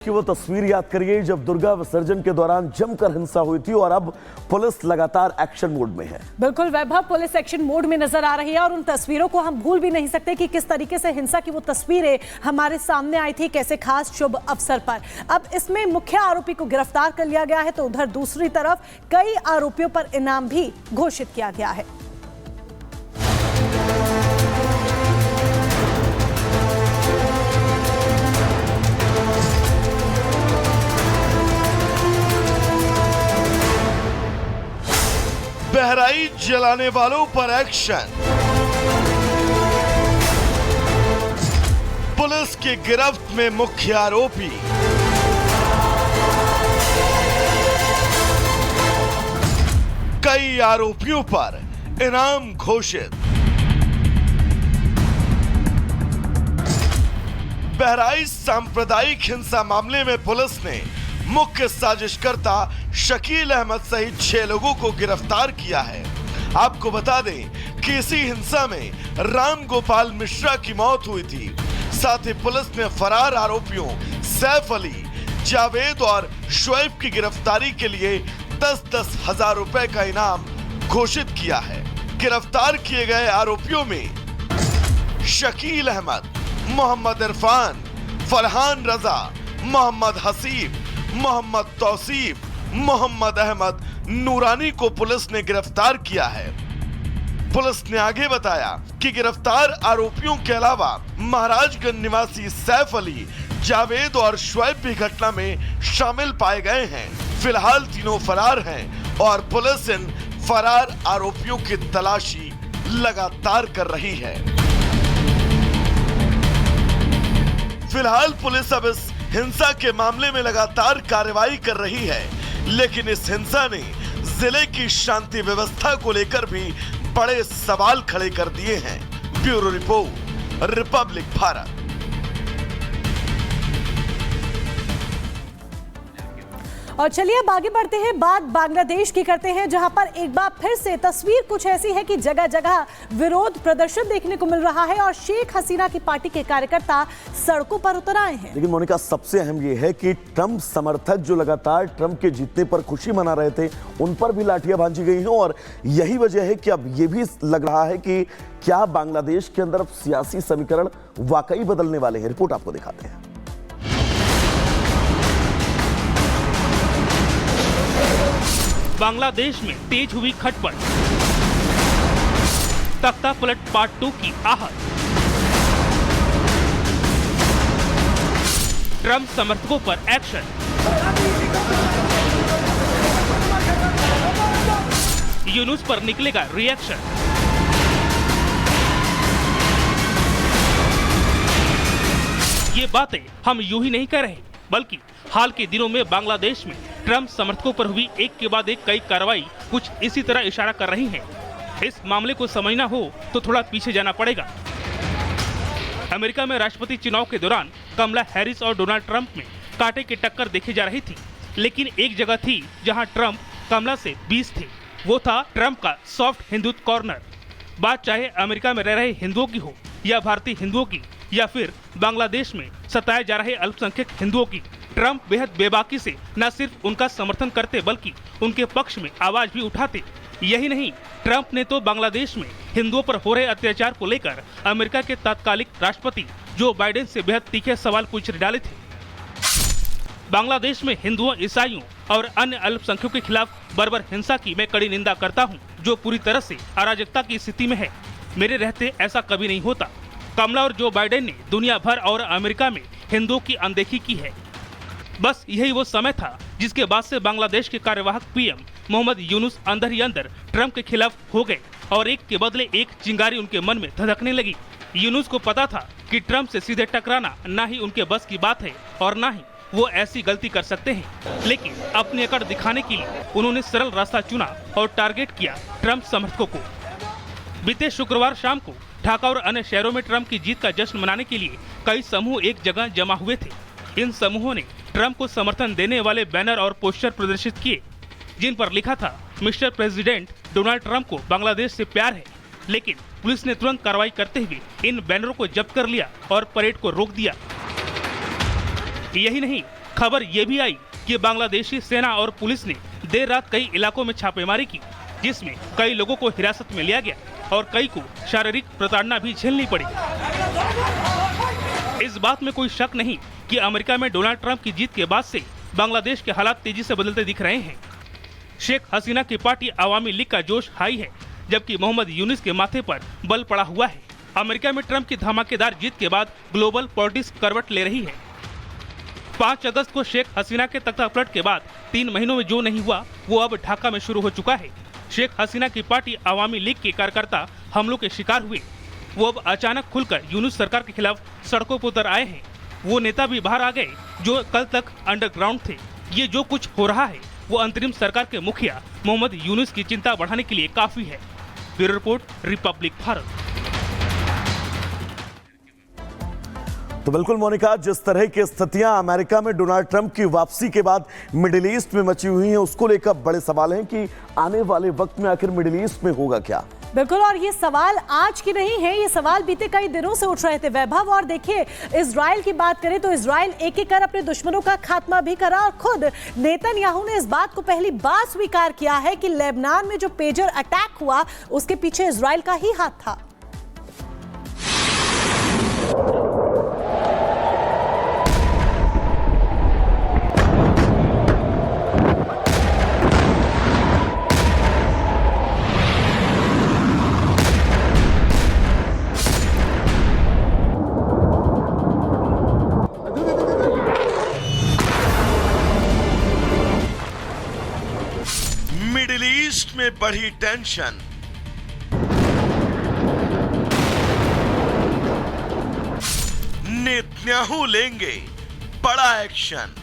कि वो तस्वीर याद करिए जब दुर्गा विसर्जन के दौरान जमकर हिंसा हुई थी और अब पुलिस लगातार एक्शन मोड में है। बिल्कुल वैभव, पुलिस एक्शन मोड में नजर आ रही है और उन तस्वीरों को हम भूल भी नहीं सकते कि किस तरीके से हिंसा की वो तस्वीरें हमारे सामने आई थी, कैसे खास शुभ अवसर पर। अब इसमें मुख्य आरोपी को गिरफ्तार कर लिया गया है तो उधर दूसरी तरफ कई आरोपियों पर इनाम भी घोषित किया गया है। बहराइच जलाने वालों पर एक्शन, पुलिस की गिरफ्त में मुख्य आरोपी। कई आरोपियों पर इनाम घोषित। बहराइच सांप्रदायिक हिंसा मामले में पुलिस ने मुख्य साजिशकर्ता शकील अहमद सहित 6 लोगों को गिरफ्तार किया है। आपको बता दें कि इसी हिंसा में राम गोपाल मिश्रा की मौत हुई थी। साथ ही पुलिस ने फरार आरोपियों सैफ अली, जावेद और शुएब की गिरफ्तारी के लिए 10-10 हजार रुपए का इनाम घोषित किया है। गिरफ्तार किए गए आरोपियों में शकील अहमद, मोहम्मद इरफान, फरहान रजा, मोहम्मद हसीब, मोहम्मद तौसीफ, मोहम्मद अहमद नूरानी को पुलिस ने गिरफ्तार किया है। पुलिस ने आगे बताया कि गिरफ्तार आरोपियों के अलावा महाराजगंज निवासी सैफ अली, जावेद और शुएब भी घटना में शामिल पाए गए हैं। फिलहाल तीनों फरार हैं और पुलिस इन फरार आरोपियों की तलाशी लगातार कर रही है। फिलहाल पुलिस अब इस हिंसा के मामले में लगातार कार्रवाई कर रही है, लेकिन इस हिंसा ने जिले की शांति व्यवस्था को लेकर भी बड़े सवाल खड़े कर दिए हैं। Bureau report, Republic Bharat. और चलिए अब आगे बढ़ते हैं, बात बांग्लादेश की करते हैं, जहां पर एक बार फिर से तस्वीर कुछ ऐसी है कि जगह जगह विरोध प्रदर्शन देखने को मिल रहा है और शेख हसीना की पार्टी के कार्यकर्ता सड़कों पर उतर आए हैं। लेकिन मोनिका, सबसे अहम ये है कि ट्रंप समर्थक जो लगातार ट्रंप के जीतने पर खुशी मना रहे थे, उन पर भी लाठियां भांजी गई हैं और यही वजह है कि अब ये भी लग रहा है कि क्या बांग्लादेश के अंदर सियासी समीकरण वाकई बदलने वाले हैं। रिपोर्ट आपको दिखाते हैं। बांग्लादेश में तेज हुई खटपट, तख्ता पलट पार्ट 2 की आहट। ट्रंप समर्थकों पर एक्शन, यूनुस पर निकलेगा रिएक्शन। ये बातें हम यूं ही नहीं कर रहे, बल्कि हाल के दिनों में बांग्लादेश में ट्रंप समर्थकों पर हुई एक के बाद एक कई कार्रवाई कुछ इसी तरह इशारा कर रही हैं। इस मामले को समझना हो तो थोड़ा पीछे जाना पड़ेगा। अमेरिका में राष्ट्रपति चुनाव के दौरान कमला हैरिस और डोनाल्ड ट्रंप में कांटे की टक्कर देखी जा रही थी, लेकिन एक जगह थी जहां ट्रंप कमला से 20 थे। वो था ट्रंप का सॉफ्ट हिंदुत्व कॉर्नर। बात चाहे अमेरिका में रह रहे हिंदुओं की हो या भारतीय हिंदुओं की या फिर बांग्लादेश में सताए जा रहे अल्पसंख्यक हिंदुओं की, ट्रंप बेहद बेबाकी से न सिर्फ उनका समर्थन करते बल्कि उनके पक्ष में आवाज भी उठाते। यही नहीं, ट्रंप ने तो बांग्लादेश में हिंदुओं पर हो रहे अत्याचार को लेकर अमेरिका के तत्कालिक राष्ट्रपति जो बाइडेन से बेहद तीखे सवाल पूछ डाले थे। बांग्लादेश में हिंदुओं, ईसाइयों और अन्य अल्पसंख्यकों के खिलाफ बर्बर हिंसा की मैं कड़ी निंदा करता हूँ, जो पूरी तरह से अराजकता की स्थिति में है। मेरे रहते ऐसा कभी नहीं होता। कमला और जो बाइडेन ने दुनिया भर और अमेरिका में हिंदुओं की अनदेखी की है। बस यही वो समय था जिसके बाद से बांग्लादेश के कार्यवाहक पीएम मोहम्मद यूनुस अंदर ही अंदर ट्रंप के खिलाफ हो गए और एक के बदले एक चिंगारी उनके मन में धधकने लगी। यूनुस को पता था कि ट्रंप से सीधे टकराना ना ही उनके बस की बात है और ना ही वो ऐसी गलती कर सकते हैं, लेकिन अपनी अकड़ दिखाने के लिए उन्होंने सरल रास्ता चुना और टारगेट किया ट्रंप समर्थकों को। बीते शुक्रवार शाम को ढाका और अन्य शहरों में ट्रंप की जीत का जश्न मनाने के लिए कई समूह एक जगह जमा हुए थे। इन समूहों ने ट्रंप को समर्थन देने वाले बैनर और पोस्टर प्रदर्शित किए, जिन पर लिखा था, मिस्टर प्रेसिडेंट, डोनाल्ड ट्रंप को बांग्लादेश से प्यार है। लेकिन पुलिस ने तुरंत कार्रवाई करते हुए इन बैनरों को जब्त कर लिया और परेड को रोक दिया। यही नहीं, खबर ये भी आई कि बांग्लादेशी सेना और पुलिस ने देर रात कई इलाकों में छापेमारी की, जिसमें कई लोगों को हिरासत में लिया गया और कई को शारीरिक प्रताड़ना भी झेलनी पड़ी। इस बात में कोई शक नहीं कि अमेरिका में डोनाल्ड ट्रंप की जीत के बाद से बांग्लादेश के हालात तेजी से बदलते दिख रहे हैं। शेख हसीना की पार्टी अवामी लीग का जोश हाई है, जबकि मोहम्मद यूनिस के माथे पर बल पड़ा हुआ है। अमेरिका में ट्रंप की धमाकेदार जीत के बाद ग्लोबल पॉलिटिक्स करवट ले रही है। 5 अगस्त को शेख हसीना के तख्तापलट के बाद 3 महीनों में जो नहीं हुआ वो अब ढाका में शुरू हो चुका है। शेख हसीना की पार्टी अवामी लीग के कार्यकर्ता हमलों के शिकार हुए। वो अब अचानक खुलकर यूनुस सरकार के खिलाफ सड़कों पर उतर आए हैं। वो नेता भी बाहर आ गए जो कल तक अंडरग्राउंड थे। ये जो कुछ हो रहा है वो अंतरिम सरकार के मुखिया मोहम्मद यूनुस की चिंता बढ़ाने के लिए काफी है। Bureau report, Republic Bharat. तो बिल्कुल मोनिका, जिस तरह की स्थितियां अमेरिका में डोनाल्ड ट्रंप की वापसी के बाद मिडिल ईस्ट में मची हुई हैं, उसको लेकर बड़े सवाल हैं कि आने वाले वक्त में आखिर मिडिल ईस्ट में होगा क्या। बिल्कुल, और ये सवाल आज की नहीं है, ये सवाल बीते कई दिनों से उठ रहे थे वैभव। और देखिए, इजराइल की बात करें तो इजराइल एक एक कर अपने दुश्मनों का खात्मा भी करा और खुद नेतन्याहू ने इस बात को पहली बार स्वीकार किया है कि लेबनान में जो पेजर अटैक हुआ उसके पीछे इजराइल का ही हाथ था। मिडिल ईस्ट में बढ़ी टेंशन। नेतन्याहू लेंगे बड़ा एक्शन।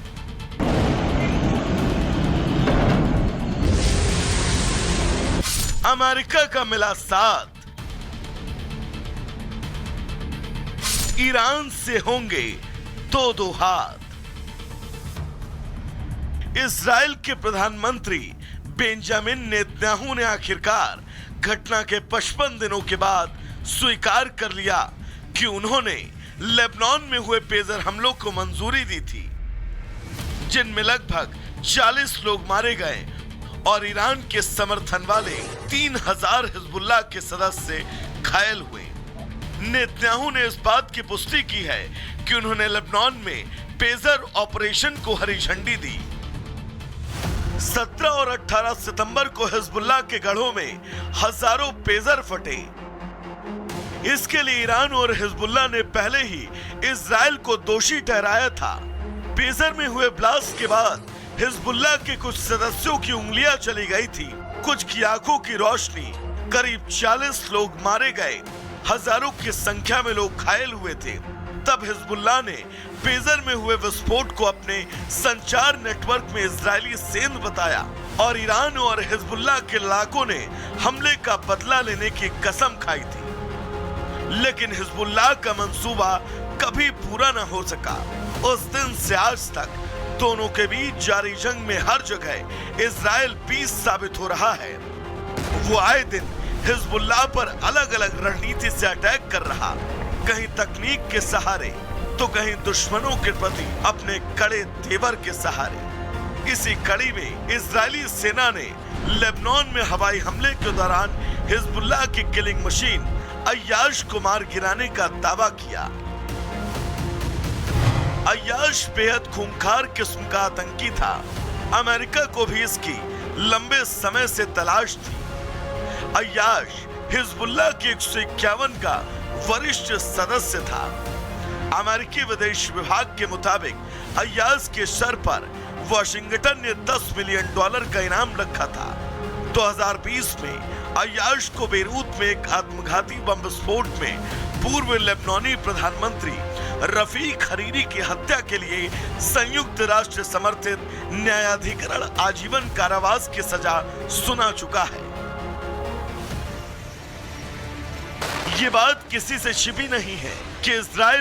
अमेरिका का मिला साथ। ईरान से होंगे दो हाथ। इजराइल के प्रधानमंत्री बेंजामिन नेतन्याहू ने आखिरकार घटना के 55 दिनों के बाद स्वीकार कर लिया कि उन्होंने लेबनान में हुए पेजर हमलों को मंजूरी दी थी, जिनमें लगभग 40 लोग मारे गए और ईरान के समर्थन वाले 3000 हिजबुल्लाह के सदस्य घायल हुए। नेतन्याहू ने इस बात की पुष्टि की है कि उन्होंने लेबनान में पेजर ऑपरेशन को हरी झंडी दी। 17 और 18 सितंबर को हिजबुल्लाह के गढ़ों में हजारों पेजर फटे। इसके लिए ईरान और हिजबुल्लाह ने पहले ही इजराइल को दोषी ठहराया था। पेजर में हुए ब्लास्ट के बाद हिजबुल्लाह के कुछ सदस्यों की उंगलियां चली गई थी, कुछ की आंखों की रोशनी। करीब 40 लोग मारे गए, हजारों की संख्या में लोग घायल हुए थे। तब हिजबुल्लाह ने पेजर में हुए विस्फोट को अपने संचार नेटवर्क में इजरायली सेंध बताया और ईरान और हिजबुल्लाह के लड़ाकों ने हमले का बदला लेने की कसम खाई थी। लेकिन हिजबुल्लाह का मंसूबा कभी पूरा न हो सका। उस दिन से आज तक दोनों के बीच जारी जंग में हर जगह इजराइल पीस साबित हो रहा है। वो आए दिन हिजबुल्लाह पर अलग अलग रणनीति से अटैक कर रहा, कहीं तकनीक के सहारे तो कहीं दुश्मनों के प्रति अपने कड़े तेवर के सहारे। इसी कड़ी में इजरायली सेना ने लेबनान में हवाई हमले के दौरान हिजबुल्लाह की किलिंग मशीन अय्याश को मार गिराने का दावा किया। अय्याश बेहद खूंखार किस्म का आतंकी था। अमेरिका को भी इसकी लंबे समय से तलाश थी। अय्याश हिजबुल्लाह के 151 का वरिष्ठ सदस्य था। अमेरिकी विदेश विभाग के मुताबिक अय्याश के सर पर वाशिंगटन ने $10 मिलियन का इनाम रखा था। 2020 में अय्याश को बेरूत में एक आत्मघाती बम विस्फोट में पूर्व लेबनानी प्रधानमंत्री रफीक हरीरी की हत्या के लिए संयुक्त राष्ट्र समर्थित न्यायाधिकरण आजीवन कारावास की सजा सुना चुका है। ये बात किसी से छिपी नहीं है कि इजराइल